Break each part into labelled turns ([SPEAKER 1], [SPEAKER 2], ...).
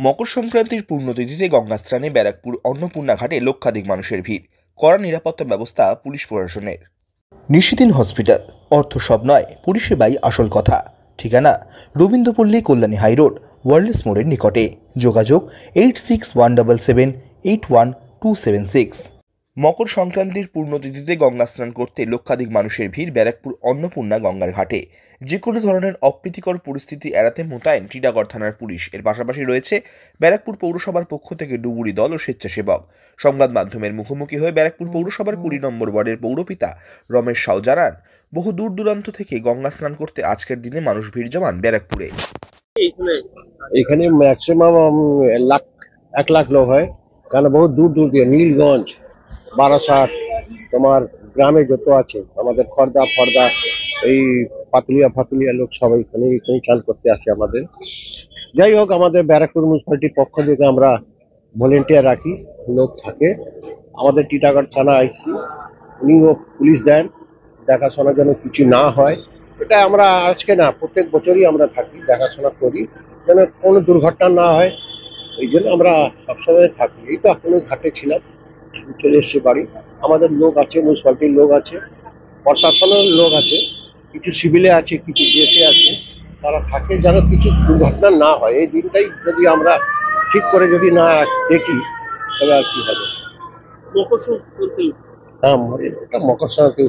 [SPEAKER 1] মকর সংক্রান্তির পূর্ণতিথিতে গঙ্গা স্নানে ব্যারাকপুর অন্নপূর্ণা ঘাটে লক্ষাধিক মানুষের ভিড়। কড়া নিরাপত্তা ব্যবস্থা পুলিশ প্রশাসনের। নিশিদিন হসপিটাল, অর্থ সব নয়, পরিষেবাই আসল কথা। ঠিকানা রবীন্দ্রপল্লী, কল্যাণী হাইরোড, ওয়ার্ল্ডস মোড়ের নিকটে। যোগাযোগ 8617781276। মকর সংক্রান্তির পূর্ণতিথিতে গঙ্গা স্নান করতে লক্ষাধিক মানুষের ভিড় ব্যারাকপুর অন্নপূর্ণা গঙ্গার ঘাটে। যে কোনো ধরনের অপ্রীতিকর পরিস্থিতি এড়াতে মোতায়েন টিটাগড় থানার পুলিশ। এর পাশাপাশি রয়েছে ব্যারাকপুর পৌরসভার পক্ষ থেকে ডুবুরি দল ও স্বেচ্ছাসেবক। সংবাদ মাধ্যমের মুখোমুখি হয়ে ব্যারাকপুর পৌরসভার 20 নম্বর ওয়ার্ডের পৌরপিতা রমেশ সাউ জানান, বহু দূর দূরান্ত থেকে গঙ্গা স্নান করতে আজকের দিনে মানুষ ভিড় জমান ব্যারাকপুরে।
[SPEAKER 2] এখানে ম্যাক্সিমাম 1 লাখ লোক হয়, কারণ বহু দূর দূর দিয়ে নীলগঞ্জ, বারাসাত, তোমার গ্রামে যত আছে আমাদের ফর্দা এই পাতুলিয়া লোক সবাই এখানে চান করতে আসে আমাদের। যাই হোক, আমাদের ব্যারাকপুর মিউনিসিপ্যালিটির পক্ষ থেকে আমরা ভলেন্টিয়ার রাখি, লোক থাকে। আমাদের টিটাগড় থানা আইসি উনিও পুলিশ দেন, দেখাশোনার জন্য কিছু না হয়। এটা আমরা আজকে না, প্রত্যেক বছরই আমরা থাকি, দেখাশোনা করি যেন কোনো দুর্ঘটনা না হয়। এই জন্য আমরা সবসময় থাকি। এই তো এখনো ঘাটে ছিলাম, চলে এসছে বাড়ি। আমাদের লোক আছে, মিউনিসিপ্যালিটির লোক আছে, প্রশাসনের লোক আছে, কিছু সিভিলে আছে, কিছু ডিএসএ আছে, তারা থাকে যেন কিছু দুর্ঘটনা না হয়। এই দিনটাই যদি আমরা ঠিক করে যদি না দেখি তবে আর কি হবে। হ্যাঁ, এটা মকর সংক্রান্তি।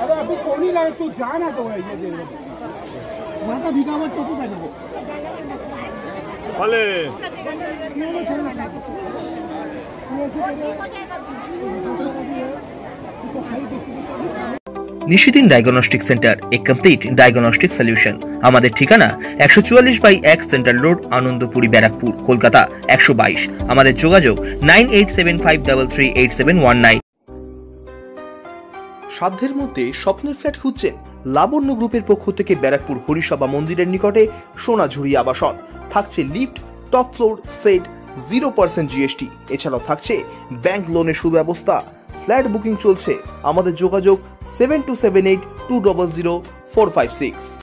[SPEAKER 3] अरे अभी कोनी लगे, तू जाना तो है ये दे माता भिगावट टोपी पहन ले भले
[SPEAKER 1] নিশিদিন ডায়াগনস্টিক সেন্টার, এ কমপ্লিট ডায়াগনস্টিক সলিউশন। আমাদের ঠিকানা 144/1 সেন্ট্রাল রোড, আনন্দপুরি, ব্যারাকপুর, কলকাতা 122। আমাদের যোগাযোগ 9875338719। সাধ্যের মধ্যে স্বপ্নের ফ্ল্যাট খুঁজছেন? লাবণ্য গ্রুপের পক্ষ থেকে ব্যারাকপুর হরিসভা মন্দিরের নিকটে সোনাঝুরি আবাসন। থাকছে lift, top floor, set, 0% GST। এছাড়াও থাকছে ব্যাংক লোনের সুব্যবস্থা। ফ্ল্যাট বুকিং চলছে। আমাদের যোগাযোগ 7278200456।